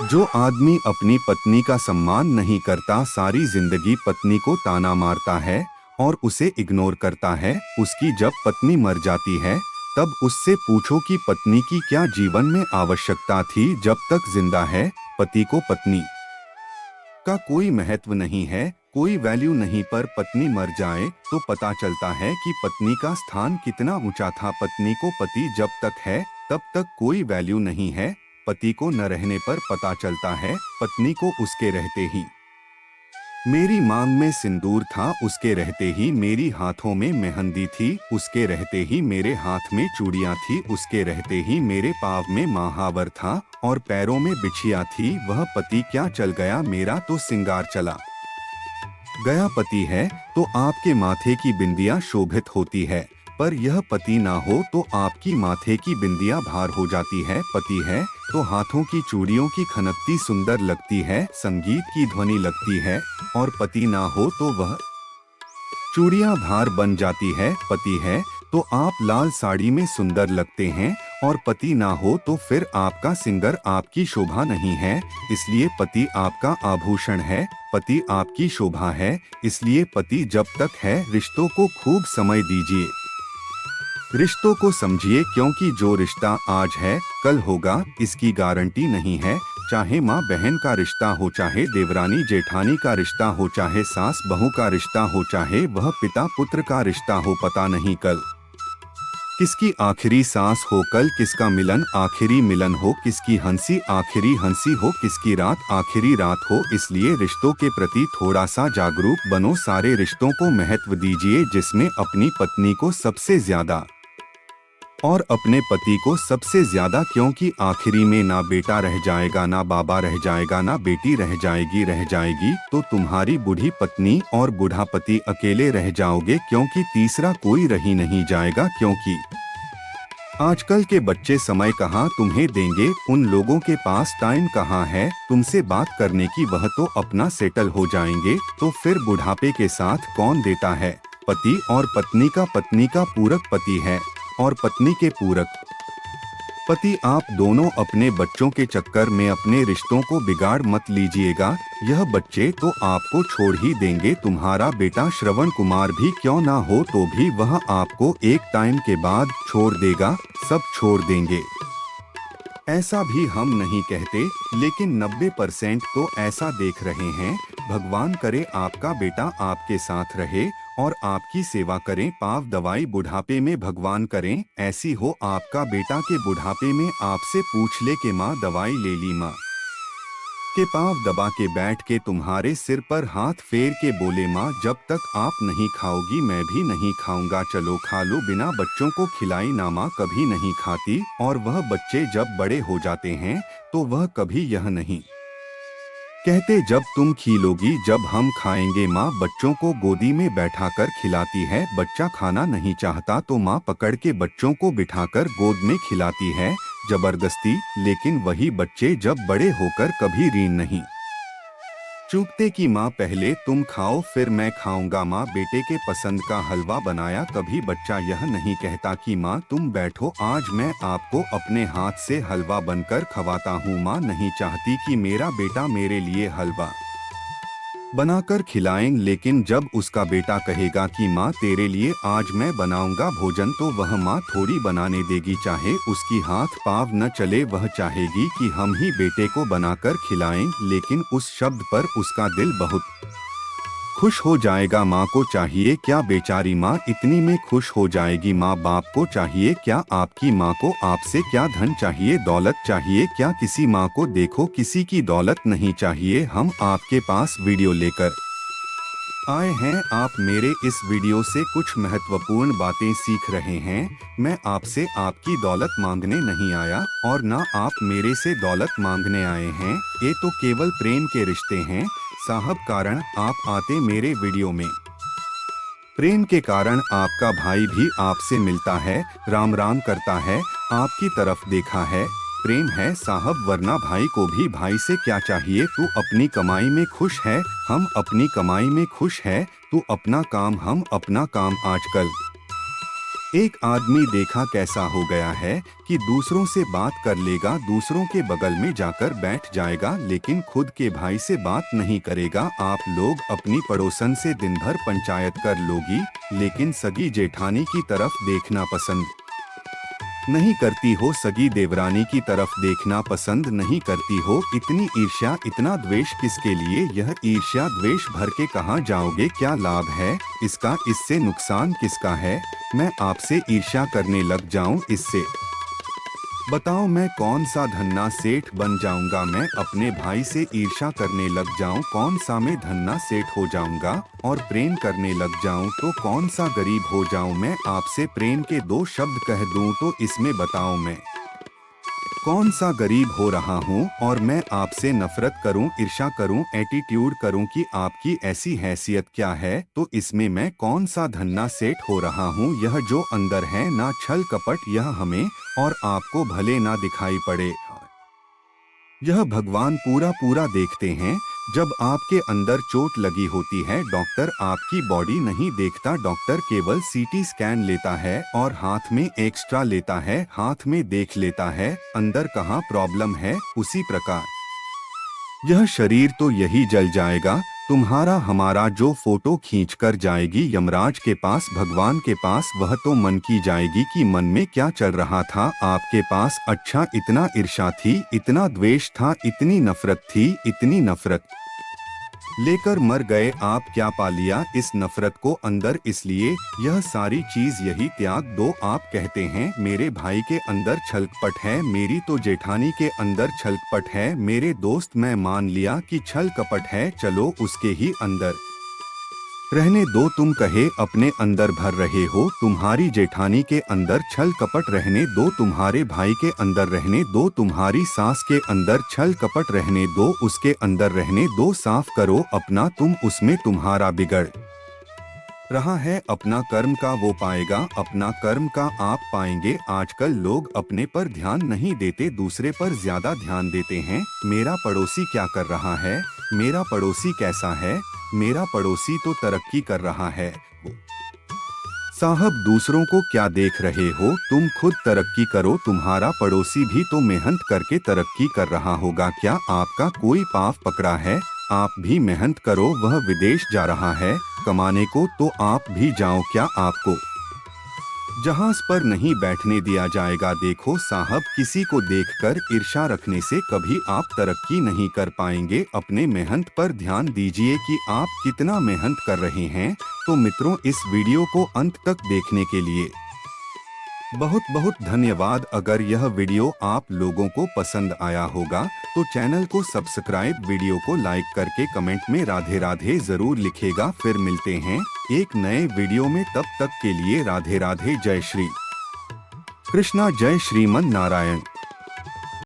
जो आदमी अपनी पत्नी का सम्मान नहीं करता, सारी जिंदगी पत्नी को ताना मारता है और उसे इग्नोर करता है, उसकी जब पत्नी मर जाती है तब उससे पूछो कि पत्नी की क्या जीवन में आवश्यकता थी। जब तक जिंदा है पति को पत्नी का कोई महत्व नहीं है, कोई वैल्यू नहीं, पर पत्नी मर जाए तो पता चलता है कि पत्नी का स्थान कितना ऊंचा था। पत्नी को पति जब तक है तब तक कोई वैल्यू नहीं है, पति को न रहने पर पता चलता है पत्नी को उसके रहते ही। मेरी मांग में सिंदूर था, उसके रहते ही मेरी हाथों में मेहंदी थी, उसके रहते ही मेरे हाथ में चूड़ियां थी, उसके रहते ही मेरे पाँव में महावर था और पैरों में बिछिया थी। वह पति क्या चल गया, मेरा तो सिंगार चला गया। पति है तो आपके माथे की बिंदियां शोभित होती है, पर यह पति ना हो तो आपकी माथे की बिंदियां भार हो जाती है। पति है तो हाथों की चूड़ियों की खनकती सुंदर लगती है, संगीत की ध्वनि लगती है, और पति ना हो तो वह चूड़ियां भार बन जाती है। पति है तो आप लाल साड़ी में सुंदर लगते हैं, और पति ना हो तो फिर आपका सिंगर आपकी शोभा नहीं है। इसलिए पति आपका आभूषण है, पति आपकी शोभा है। इसलिए पति जब तक है रिश्तों को खूब समय दीजिए, रिश्तों को समझिए, क्योंकि जो रिश्ता आज है कल होगा इसकी गारंटी नहीं है। चाहे माँ बहन का रिश्ता हो, चाहे देवरानी जेठानी का रिश्ता हो, चाहे सास बहू का रिश्ता हो, चाहे वह पिता पुत्र का रिश्ता हो, पता नहीं कल किसकी आखिरी सांस हो, कल किसका मिलन आखिरी मिलन हो, किसकी हंसी आखिरी हंसी हो, किसकी रात आखिरी रात हो। इसलिए रिश्तों के प्रति थोड़ा सा जागरूक बनो, सारे रिश्तों को महत्व दीजिए, जिसमें अपनी पत्नी को सबसे ज्यादा और अपने पति को सबसे ज्यादा, क्योंकि आखिरी में ना बेटा रह जाएगा, ना बाबा रह जाएगा, ना बेटी रह जाएगी तो तुम्हारी बूढ़ी पत्नी और बूढ़ा पति अकेले रह जाओगे, क्योंकि तीसरा कोई रही नहीं जाएगा। क्योंकि आजकल के बच्चे समय कहाँ तुम्हें देंगे, उन लोगों के पास टाइम कहाँ है तुमसे बात करने की, वह तो अपना सेटल हो जाएंगे। तो फिर बुढ़ापे के साथ कौन देता है। पति और पत्नी का पूरक पति है और पत्नी के पूरक पति। आप दोनों अपने बच्चों के चक्कर में अपने रिश्तों को बिगाड़ मत लीजिएगा, यह बच्चे तो आपको छोड़ ही देंगे। तुम्हारा बेटा श्रवण कुमार भी क्यों ना हो तो भी वह आपको एक टाइम के बाद छोड़ देगा, सब छोड़ देंगे। ऐसा भी हम नहीं कहते, लेकिन 90% तो ऐसा देख रहे हैं। भगवान करे आपका बेटा आपके साथ रहे और आपकी सेवा करें, पाव दवाई बुढ़ापे में भगवान करें ऐसी हो आपका बेटा के बुढ़ापे में आपसे पूछ ले कि माँ दवाई ले ली, माँ के पांव दबा के बैठ के तुम्हारे सिर पर हाथ फेर के बोले माँ जब तक आप नहीं खाओगी मैं भी नहीं खाऊंगा, चलो खा लो। बिना बच्चों को खिलाई ना माँ कभी नहीं खाती, और वह बच्चे जब बड़े हो जाते हैं तो वह कभी यह नहीं कहते जब तुम खिलोगी जब हम खाएंगे। माँ बच्चों को गोदी में बैठाकर खिलाती है, बच्चा खाना नहीं चाहता तो माँ पकड़ के बच्चों को बिठाकर गोद में खिलाती है जबरदस्ती। लेकिन वही बच्चे जब बड़े होकर कभी ऋण नहीं चूकते कि माँ पहले तुम खाओ फिर मैं खाऊंगा। माँ बेटे के पसंद का हलवा बनाया, कभी बच्चा यह नहीं कहता कि माँ तुम बैठो आज मैं आपको अपने हाथ से हलवा बनकर खवाता हूँ। माँ नहीं चाहती कि मेरा बेटा मेरे लिए हलवा बनाकर खिलाएं, लेकिन जब उसका बेटा कहेगा कि माँ तेरे लिए आज मैं बनाऊंगा भोजन, तो वह माँ थोड़ी बनाने देगी। चाहे उसकी हाथ पाँव न चले, वह चाहेगी कि हम ही बेटे को बनाकर खिलाएं। लेकिन उस शब्द पर उसका दिल बहुत खुश हो जाएगा। माँ को चाहिए क्या, बेचारी माँ इतनी में खुश हो जाएगी। माँ बाप को चाहिए क्या, आपकी माँ को आपसे क्या धन चाहिए, दौलत चाहिए क्या। किसी माँ को देखो किसी की दौलत नहीं चाहिए। हम आपके पास वीडियो लेकर आए हैं, आप मेरे इस वीडियो से कुछ महत्वपूर्ण बातें सीख रहे हैं। मैं आपसे आपकी दौलत मांगने नहीं आया और ना आप मेरे से दौलत मांगने आए हैं। ये तो केवल प्रेम के रिश्ते हैं साहब। कारण आप आते मेरे वीडियो में प्रेम के कारण आपका भाई भी आपसे मिलता है, राम राम करता है, आपकी तरफ देखा है, प्रेम है साहब। वरना भाई को भी भाई से क्या चाहिए। तू अपनी कमाई में खुश है, हम अपनी कमाई में खुश है, तू अपना काम हम अपना काम। आजकल एक आदमी देखा कैसा हो गया है कि दूसरों से बात कर लेगा, दूसरों के बगल में जाकर बैठ जाएगा, लेकिन खुद के भाई से बात नहीं करेगा। आप लोग अपनी पड़ोसन से दिन भर पंचायत कर लोगी, लेकिन सगी जेठानी की तरफ देखना पसंद नहीं करती हो, सगी देवरानी की तरफ देखना पसंद नहीं करती हो। इतनी ईर्ष्या, इतना द्वेष किसके लिए? यह ईर्ष्या द्वेष भर के कहाँ जाओगे? क्या लाभ है इसका? इससे नुकसान किसका है? मैं आपसे ईर्ष्या करने लग जाऊं इससे? बताओ मैं कौन सा धन्ना सेठ बन जाऊंगा? मैं अपने भाई से ईर्ष्या करने लग जाऊं, कौन सा मैं धन्ना सेठ हो जाऊंगा? और प्रेम करने लग जाऊं तो कौन सा गरीब हो जाऊं? मैं आपसे प्रेम के 2 शब्द कह दूं तो इसमें बताओ मैं कौन सा गरीब हो रहा हूँ? और मैं आपसे नफरत करूँ, ईर्ष्या करूँ, एटीट्यूड करूँ कि आपकी ऐसी हैसियत क्या है, तो इसमें मैं कौन सा धन्ना सेठ हो रहा हूँ? यह जो अंदर है ना छल कपट, यह हमें और आपको भले ना दिखाई पड़े, यह भगवान पूरा पूरा देखते हैं। जब आपके अंदर चोट लगी होती है, डॉक्टर आपकी बॉडी नहीं देखता, डॉक्टर केवल सीटी स्कैन लेता है और हाथ में एक्स्ट्रा लेता है, हाथ में देख लेता है अंदर कहाँ प्रॉब्लम है। उसी प्रकार यह शरीर तो यही जल जाएगा। तुम्हारा हमारा जो फोटो खींच कर जाएगी यमराज के पास, भगवान के पास, वह तो मन की जाएगी कि मन में क्या चल रहा था आपके पास। अच्छा, इतना ईर्ष्या थी, इतना द्वेष था, इतनी नफरत थी, इतनी नफरत लेकर मर गए आप। क्या पा लिया इस नफरत को अंदर? इसलिए यह सारी चीज यही त्याग दो। आप कहते हैं मेरे भाई के अंदर छलकपट है, मेरी तो जेठानी के अंदर छलकपट है। मेरे दोस्त, मैं मान लिया कि छल कपट है, चलो उसके ही अंदर रहने दो। तुम कहे अपने अंदर भर रहे हो, तुम्हारी जेठानी के अंदर छल कपट रहने दो, तुम्हारे भाई के अंदर रहने दो, तुम्हारी सास के अंदर छल कपट रहने दो, उसके अंदर रहने दो। साफ करो अपना, तुम उसमें तुम्हारा बिगड़ रहा है। अपना कर्म का वो पाएगा, अपना कर्म का आप पाएंगे। आजकल लोग अपने पर ध्यान नहीं देते, दूसरे पर ज्यादा ध्यान देते हैं। मेरा पड़ोसी क्या कर रहा है, मेरा पड़ोसी कैसा है, मेरा पड़ोसी तो तरक्की कर रहा है। साहब, दूसरों को क्या देख रहे हो? तुम खुद तरक्की करो, तुम्हारा पड़ोसी भी तो मेहनत करके तरक्की कर रहा होगा। क्या आपका कोई पाप पकड़ा है? आप भी मेहनत करो, वह विदेश जा रहा है कमाने को, तो आप भी जाओ। क्या आपको जहाज पर नहीं बैठने दिया जाएगा? देखो साहब, किसी को देखकर ईर्ष्या रखने से कभी आप तरक्की नहीं कर पाएंगे। अपने मेहनत पर ध्यान दीजिए कि आप कितना मेहनत कर रहे हैं। तो मित्रों, इस वीडियो को अंत तक देखने के लिए बहुत बहुत धन्यवाद। अगर यह वीडियो आप लोगों को पसंद आया होगा तो चैनल को सब्सक्राइब, वीडियो को लाइक करके कमेंट में राधे राधे जरूर लिखेगा। फिर मिलते हैं एक नए वीडियो में, तब तक के लिए राधे राधे। जय श्री कृष्णा, जय श्रीमन नारायण।